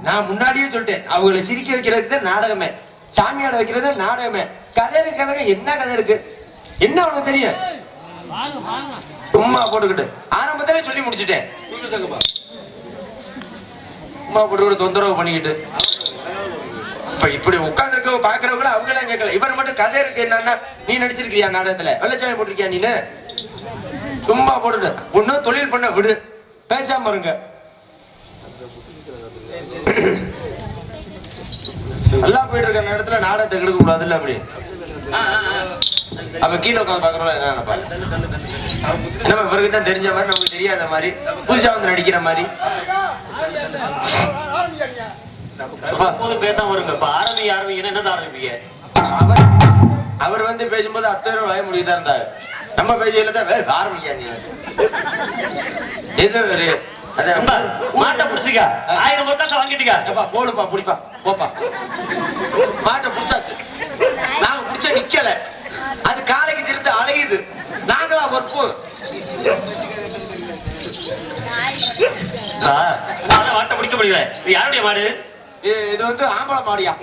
நான் முன்னாடியே சொல்லிட்டேன் அவங்களை சிரிக்க வைக்கிறதுக்கு தான் நாடகமே சாமியாட வைக்கிறது நாடகமே கதை இருக்கு என்ன கதை இருக்கு என்ன உனக்கு தெரியும் சும்மா போட்டுக்கிட்டு ஆரம்பத்திலே சொல்லி முடிச்சுட்டேன் சும்மா போட்டுக்கிட்டு தொந்தரவு பண்ணிக்கிட்டு இப்ப இப்படி உட்கார்ந்து இருக்க பாக்குறவங்கள அவங்களாம் கேட்கல இவர் மட்டும் கதை இருக்கு என்னன்னா நீ நடிச்சிருக்கியா நாடகத்துல வெள்ளச்சாமி போட்டிருக்கியா நீனு சும்மா போட்டுட்டு ஒன்னும் தொழில் பண்ண விடு பேசாம இருங்க நல்லா போயிட்டு இருக்க நேரத்துல நாடகத்தை எடுக்க கூடாதுல்ல அப்படி அப்ப கீழே உட்காந்து பாக்குறோம் என்ன நினைப்பாங்க நம்ம இவருக்கு தான் தெரிஞ்ச மாதிரி நமக்கு தெரியாத மாதிரி புதுசா வந்து நடிக்கிற மாதிரி பேசாம இருங்க இப்ப ஆரம்பிங்க என்ன ஆரம்பிங்க அவர் வந்து பேசும்போது அத்தனை வாய முடியுதா இருந்தாரு நம்ம பேசியில தான் ஆரம்பிக்கா நீ எது மாட்டை புடிச்சிக்க 1000 பொட்டாசம் வாங்கிட்டீங்க போடுப்பா புடிப்பா போப்பா மாட்டை புடிச்சாச்சு நாங்க புடிச்சா நிக்கல அது காலைக்கு திருத்து அழகுது நாங்களா பொறுப்பு மாட்டை பிடிக்க முடியல இது யாருடைய மாடு இது வந்து ஆம்பளை மாடியா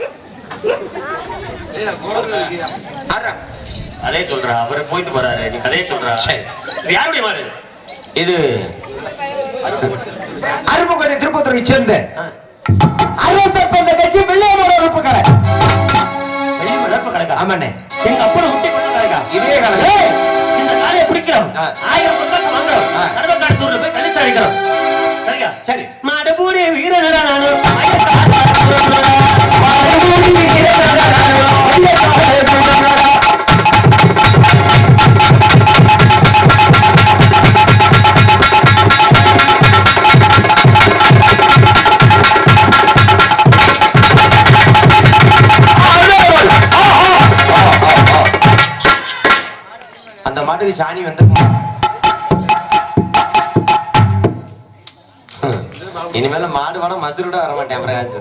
அதே சொல்றா அவரு போயிட்டு போறாரு நீ கதையை சொல்றா இது யாருடைய மாடு இது அருப்புக்கோட்டை திருப்பத்தூரை சேர்ந்த அரசப்பந்த கட்சி வெள்ளையனோட உறுப்பு கடை வளர்ப்பு கணக்கா ஆமாண்ணே எங்க அப்பா முட்டி பண்ண கணக்கா இதே கடை இந்த காலையை பிடிக்கிறோம் 1000 பொட்டாசம் வாங்குறோம் கடவக்காட்டூர்ல போய் கணிச்சு அடிக்கிறோம் சரியா சரி மாடபூரி வீரனடா நானு அந்த மாட்டுக்கு சாணி வந்து இனிமேல மாடு வட மசுரோட வர மாட்டேன் பிரகாஷ்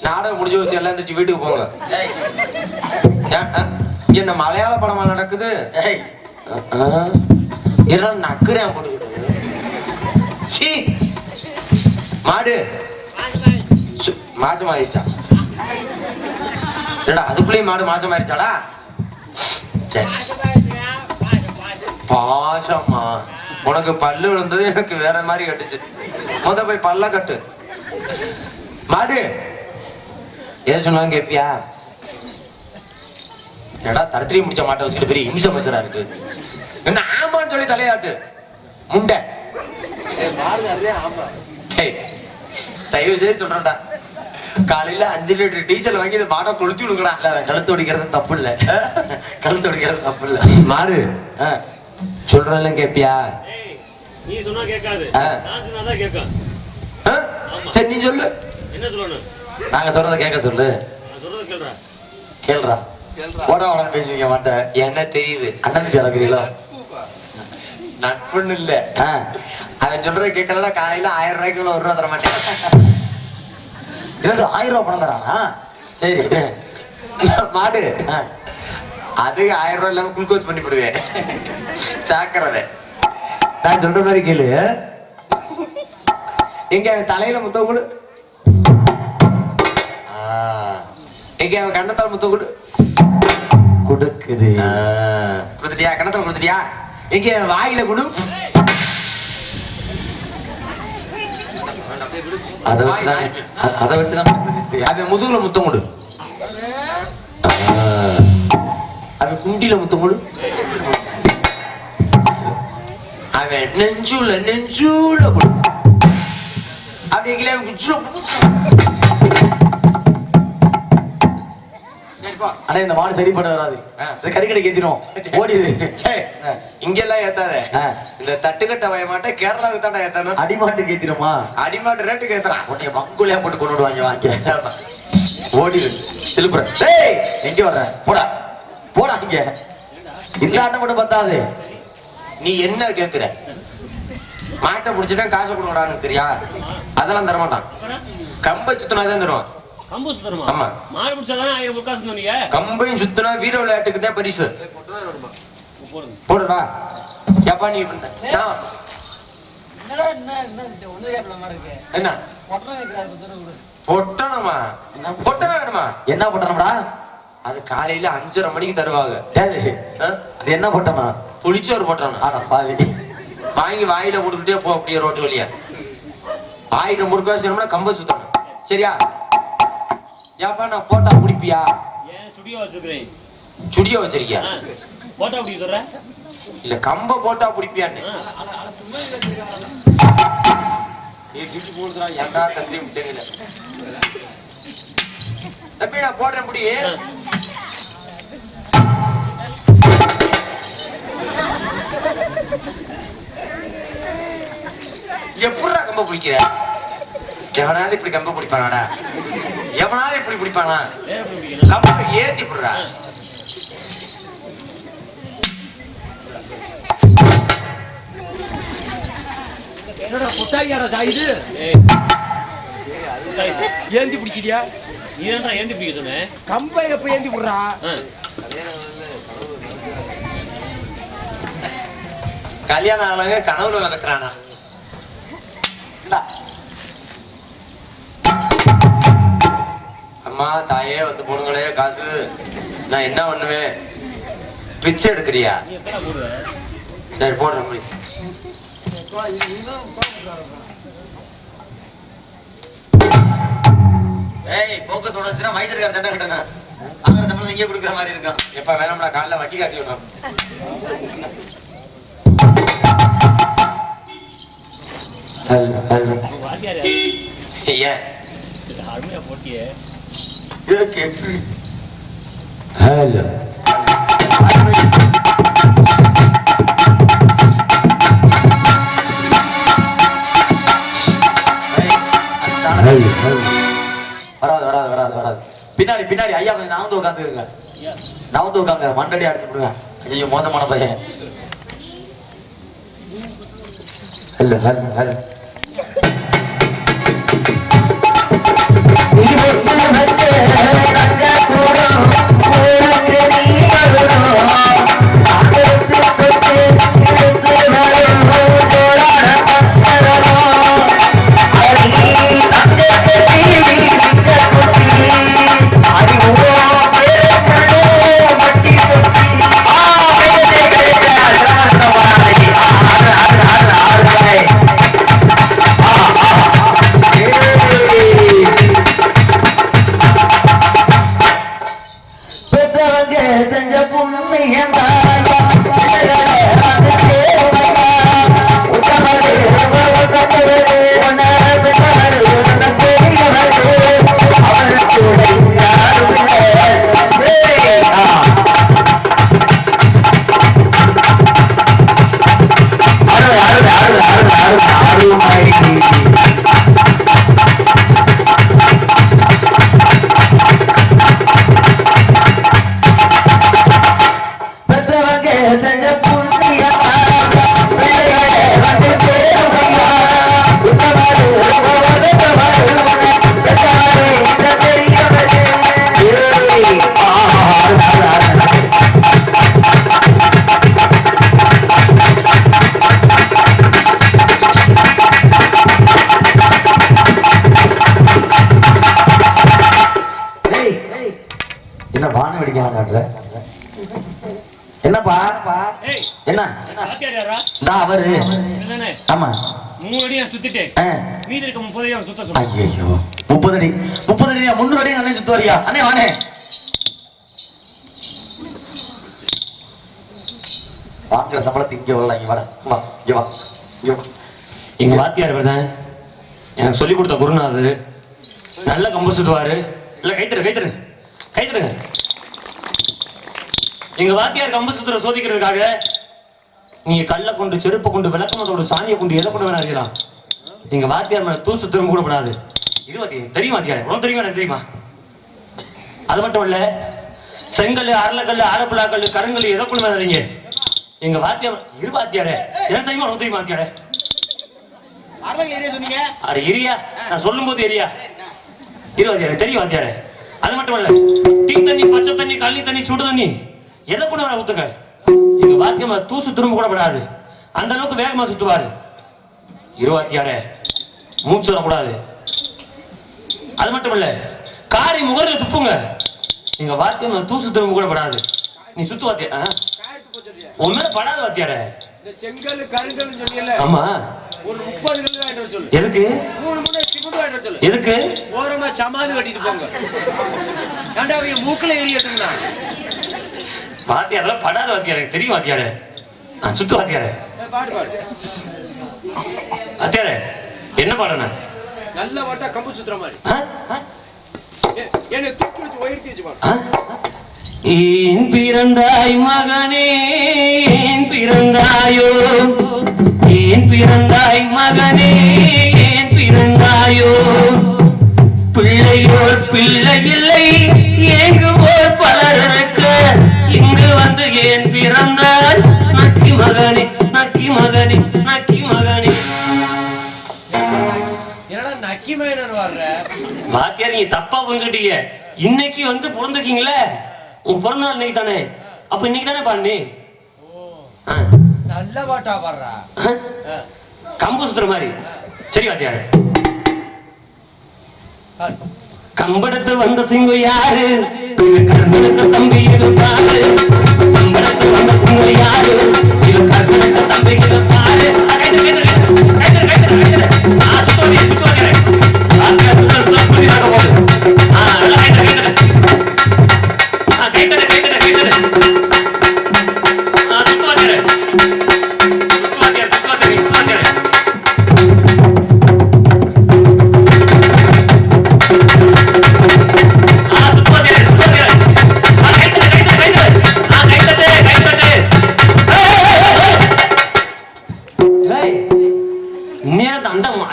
நாடகம் முடிஞ்சு வச்சு எல்லாம் எந்திரிச்சு வீட்டுக்கு போங்க என்ன மலையாள படமா நடக்குது எல்லாம் நக்குறேன் போட்டுக்கிட்டு மாடு மாசம் ஆயிடுச்சா அதுக்குள்ளேயும் மாடு மாசம் ஆயிடுச்சாடா சரி பாசமா உனக்கு பல்லு விழுந்தது எனக்கு வேற மாதிரி கட்டுச்சு போய் பல்ல கட்டு மாடு எது சொன்னாலும் கேப்பியா ஏடா தரத்திரி முடிச்ச மாட்டை வச்சுக்கிட்டு பெரிய இம்சம் மச்சரா இருக்கு என்ன ஆமான்னு சொல்லி தலையாட்டு முண்டை தயவு செய்து சொல்றேன்டா காலையில 5 லிட்டர் டீசல் வாங்கி இந்த மாட்டை கொளுத்தி விடுங்கடா கழுத்து ஒடிக்கிறது தப்பு இல்ல கழுத்து ஒடிக்கிறது தப்பு இல்ல மாடு சொல்றதெல்லாம் கேப்பியா நீ சொன்னா கேட்காது நான் சொன்னாதான் கேட்கும் சரி நீ சொல்லு என்ன சொல்லணும் நாங்க சொல்றத கேட்க சொல்லு நான் சொல்றத கேளுடா கேளுடா போட உடனே பேசிக்க மாட்டேன் என்ன தெரியுது அண்ணன் கிளக்குறீங்களா நட்புன்னு இல்ல அவன் சொல்றத கேட்கல காலையில 1000 ரூபாய்க்கு 1 ரூபா தர மாட்டேன் எனக்கு 1000 ரூபாய் பணம் தரானா சரி மாடு அதுக்கு 1000 ரூபாய் இல்லாம குளுக்கோஸ் பண்ணி விடுவேன் சாக்கிறத நான் சொல்ற மாதிரி கேளு எங்க அவன் தலையில முத்தம் கொடு எங்க அவன் கண்ணத்தால் முத்தம் கொடு கொடுக்குது கொடுத்துட்டியா கண்ணத்தால் கொடுத்துட்டியா எங்க அவன் வாயில கொடு அதை வச்சுதான் அவன் முதுகுல முத்தம் கொடு அவன் குண்டில முத்தம் கொடு அவன் நெஞ்சூல கொடு அப்படி நீங்களே குச்சில ஆனா இந்த மாடு சரிப்பட வராது. இந்த கறிக்கடைக்கு ஏத்திரும் ஓடிடு. இங்கெல்லாம் ஏத்தாத. ஆ. இந்த தட்டுக்கட்ட வய மாட்டே கேரளாவுக்கு தானே ஏத்தணும். அடிமாட்டுக்கு ஏத்திருமா? அடிமாட்டு ரேட்டுக்கு ஏத்துறான். உன்னைய மங்குலியா போட்டு கொண்டு விடுவாங்க வாங்க. ஓடிடு திருப்புற. டேய் எங்க வர்ற? போடா போடா இங்க. இந்த ஆட்டம் மட்டும் பத்தாது. நீ என்ன கேக்குற? மாட்டை பிடிச்சிட்டா காசு கொடுக்கறான்னு தெரியா? அதெல்லாம் தர மாட்டான். கம்பை சுத்தினா தான் தருவான். கம்பு சுத்தணுமா? ஆமா. மாடு பிடிச்சாதான் 1000 காசு சொன்னீங்க. கம்பையும் சுத்தினா வீர விளையாட்டுக்கு தான் பரிசு. போடுங்க. போடுடா. எப்பா நீ பண்ண? என்ன? பொட்டணமா? பொட்டணம் வேணுமா? என்ன போட்டனம்டா? அது காலையில 5:30 மணிக்கு தருவாங்க. டேய் அது என்ன போட்டனா? புளிச்சோறு பொட்டணம். ஆட பாவி. வாங்கி வாயில போட்டுக்கிட்டே போ அப்படியே ரோட்டு வழியா. 1000 முறுக்காசு வேணும்னா கம்பை சுத்தணும். சரியா? ஏப்பா நான் போட்டா குடிப்பியா? ஏன் ஸ்டுடியோ வச்சிருக்கேன். சுடியோ வச்சிருக்கியா? போட்டா அப்படி சொல்ற? இல்ல கம்ப போட்டா குடிப்பியான்னு. நீ டியூட்டி போடுறா ஏன்டா கத்திரி தெரியல. தம்பி நான் போடுறேன் முடி. எப்படா கம்ப பிடிக்கிற? எவனாவது இப்படி கம்ப பிடிப்பானாடா? எவனாவது இப்படி பிடிப்பானா? கம்ப ஏத்தி போடுறா. என்னடா முட்டாய்யாடா சாயுது? ஏந்தி பிடிக்கிறியா? நீ ஏன்டா ஏந்தி பிடிக்க சொன்ன? கம்பை எப்ப ஏந்தி விடுறா? கல்யாணம் ஆனவங்க கனவுல வளர்க்குறானா? அம்மா தாயே வந்து போடுங்களே காசு. நான் என்ன பண்ணுவேன்? பிச்சை எடுக்கிறியா? நீ எத்தனை போடுற? சரி போடுறேன் போய். ஏய் போக்கஸ் உடைச்சுனா மைசூர்கார தட்ட கட்டனா. அங்க சம்பளம் இங்கே கொடுக்குற மாதிரி இருக்கும். எப்ப வேணும்னா காலைல வட்டி காசு விடுறோம். வாத்தியார் ஏன் அருமையா போட்டியே. ஹலோ வராது வராது வராது வராது. பின்னாடி பின்னாடி ஐயா கொஞ்சம் நவுந்து உட்காந்துருங்க. நவுந்து உட்காங்க மண்டடி அடிச்சு விடுவேன். ஐயோ மோசமான பையன். ஹலோ ஹலோ ஹலோ செஞ்ச புண்ணியண்டா என்ன பானம் வெடிக்கிறாங்க? என்னப்பா ஏய் என்ன வாத்தியார் யாரா? நான் அவரு. இதுதானே? ஆமா 3 அடி நான் சுத்திட்டேன். மீதி இருக்க 30 அடி அவன் சுத்த சொன்னான். ஐயோ 30 அடி 30 அடி 300 அடி அண்ணே சுத்து வரியா? அண்ணே வானே வாங்குற சம்பளத்துக்கு இங்க வரல. இங்க வா வா இங்க வா இங்க வா. எங்க வாத்தியார் வரதான் எனக்கு சொல்லி கொடுத்த குருநாதர் நல்ல கம்பு சுத்துவாரு. இல்ல கைத்தருங்க. எங்க வாத்தியார் கம்பு சுத்துற சோதிக்கிறதுக்காக நீங்க கல்லை கொண்டு, செருப்பை கொண்டு, விளக்கமத்தோட சாணியை கொண்டு, எதை கொண்டு வேணா இருக்கலாம். எங்க வாத்தியார் மேல தூசு திரும்ப கூட படாது. இது வாத்தியார் தெரியுமா? வாத்தியார் உனக்கு தெரியுமா? எனக்கு தெரியுமா? அது மட்டும் இல்ல, செங்கல், அரளக்கல், ஆரப்பிளாக்கல், கருங்கல் எதை கொண்டு வேணாதீங்க. எங்க வாத்தியார் இரு வாத்தியாரே, எனக்கு தெரியுமா? உனக்கு தெரியுமா வாத்தியாரே? அட எரியா, நான் சொல்லும் போது எரியா. இரு வாத்தியாரே, தெரியும் வாத்தியாரே. அது மட்டும் இல்ல, டீ தண்ணி, பச்சை தண்ணி, கள்ளி தண்ணி, சுடு தண்ணி எதை கொண்டு வேணா ஊத்துங்க. எங்க வாத்தியார் தூசு திரும்ப கூட படாது. அந்த அளவுக்கு வேகமா சுத்துவாரு. இரு வாத்தியாரே, மூச்சு வரக்கூடாது. அது மட்டும் இல்ல, காரி முகர்ல துப்புங்க. எங்க வாத்தியார் தூசு திரும்ப கூட படாது. நீ சுத்து வாத்தியார் உன் மேல படாத வாத்தியாரே. செங்கல் கருங்கல் சொன்னீங்கல்ல, ஆமா, ஒரு 30 கல் வாங்கிட்டு சொல்லு. எதுக்கு? 3 மூணு சிமெண்ட் வாங்கிட்டு சொல்லு. எதுக்கு? ஓரமா சமாதி கட்டிட்டு போங்க. ஏண்டா அவங்க மூக்குல ஏறிட்டுங்கண்ணா. வாத்தியாரெல்லாம் படாத வாத்தியார், எனக்கு தெரியும் வாத்தியாரே. நான் சுத்து வாத்தியாரே. பாடு வாத்தியாரே, என்ன பாடனா? நல்ல வாட்டா கம்பு சுத்துற மாதிரி என்ன தூக்கி வச்சு உயர்த்தி வச்சு பாடு. ஏன் பிறந்தாய் மகனே, ஏன் பிறந்தாயோ, ஏன் பிறந்தாய் மகனே, ஏன் பிறந்தாயோ, பிள்ளையோர் பிள்ளை இல்லை ஏங்குவோர் பலர் இருக்க, இங்கு வந்து ஏன் பிறந்தாய் நக்கி மகனே, நக்கி மகனே, நக்கி மகனே. என்னடா நக்கி மகன் வர்ற வாத்தியார், நீங்க தப்பா புரிஞ்சுட்டீங்க. இன்னைக்கு வந்து பிறந்திருக்கீங்களே, உங்க பிறந்த நாள் இன்னைக்கு தானே, அப்ப இன்னைக்கு தானே பாருங்க. நல்ல பாட்டா பாடுறா, கம்பு சுத்துற மாதிரி. சரி வாத்தியார், கம்படத்து வந்த சிங்கம் யாரு, கர்ணனுக்கு தம்பி இருப்பாரு. கம்படத்து வந்த சிங்கம் யாரு, இது கர்ணனுக்கு தம்பி இருப்பாரு.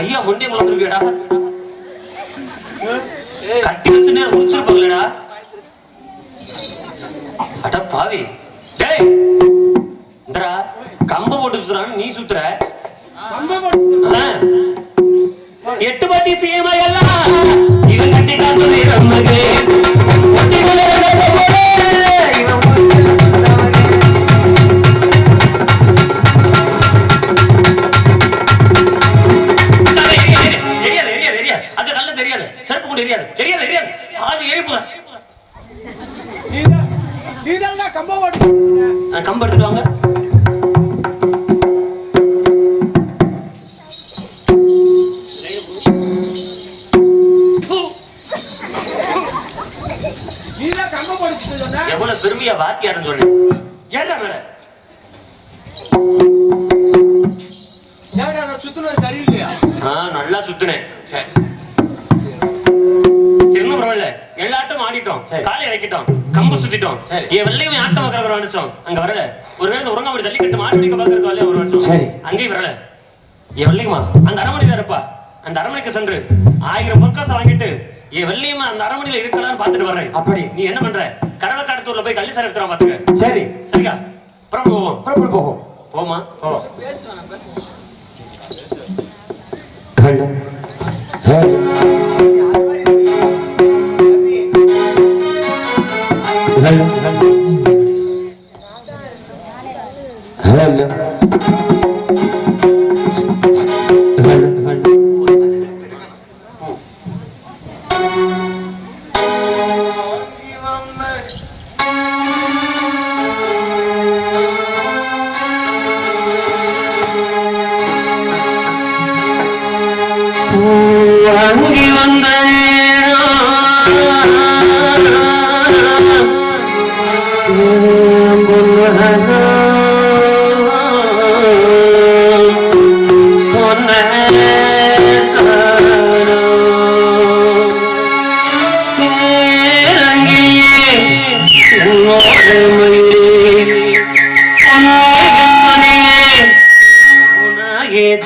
ஐயா ஒன்றே வளர்ந்துருக்கா கட்டி வச்சு நேரம் முடிச்சிருப்பாங்களா? அட பாவி, டேய் இந்தரா கம்ப போட்டு சுத்துறான்னு நீ சுத்துற. 8 பாட்டி சீமையெல்லாம் இவன் கட்டி காத்து நம்மகே கம்ப எடுத்துட்டு வாங்க. எவ்வளவு பெருமையா வாத்தியாருன்னு சொல்றேன். ஏடா மேல சுத்துனது சரியில்லையா? நல்லா சுத்துனேன். எல்லாட்டும் ஆடிட்டோம், காலை இறக்கிட்டோம், கம்பு சுத்திட்டோம். என் வெள்ளையுமே ஆட்டம் வைக்கிற நினைச்சோம். அங்க வரல. ஒருவேளை உறங்காமடி ஜல்லிக்கட்டு மாடு பிடிக்க பாக்குறது ஒரு நினைச்சோம். அங்கேயும் வரல. என் வெள்ளையுமா அந்த அரமணி தான் இருப்பா. அந்த அரமணிக்கு சென்று 1000 பொற்காசை வாங்கிட்டு என் வெள்ளையுமா அந்த அரமணியில இருக்கலாம்னு பாத்துட்டு வர்றேன். அப்படி நீ என்ன பண்ற? கடலக்காட்டத்தூர்ல போய் கள்ளி சார் எடுத்துறான் பாத்துக்க. சரி சரியா? புறப்பட்டு போவோம். புறப்பட்டு போவோம். போமா அங்கி வந்த பொன்ன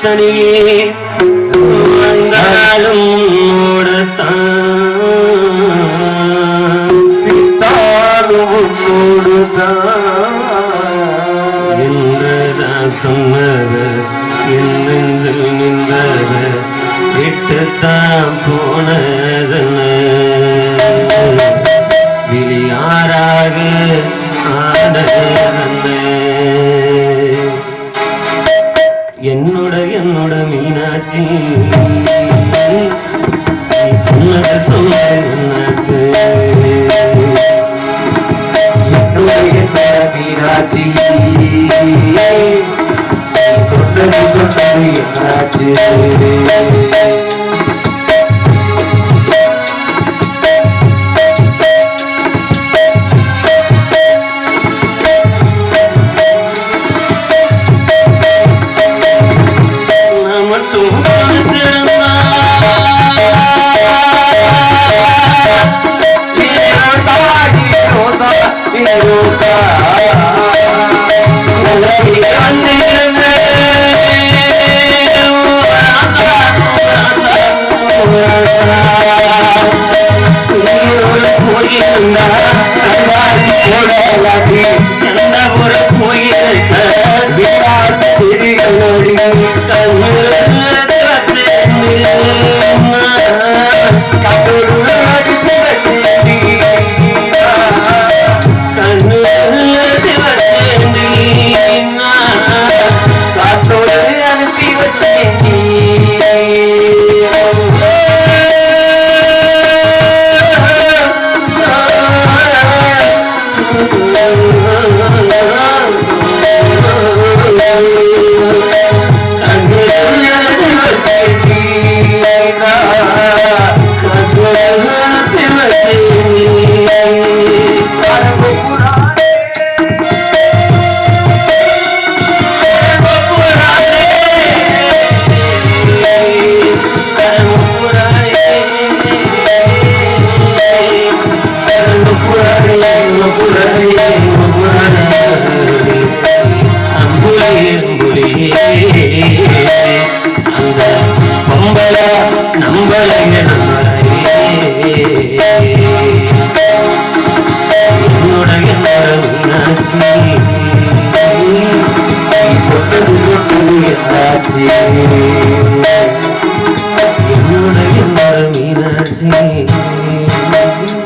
தனியே வந்தாலும் என்றுதான் சொன்னது என்னென்று நின்றது விட்டுத்தான் போனதென்ன விழியாராக ஆனதென்ன என்னோட மீனாட்சி நீ சொன்னது என்னாச்சு மீனாட்சி சொன்னது என்னாச்சு சொன்னது என்னாச்சு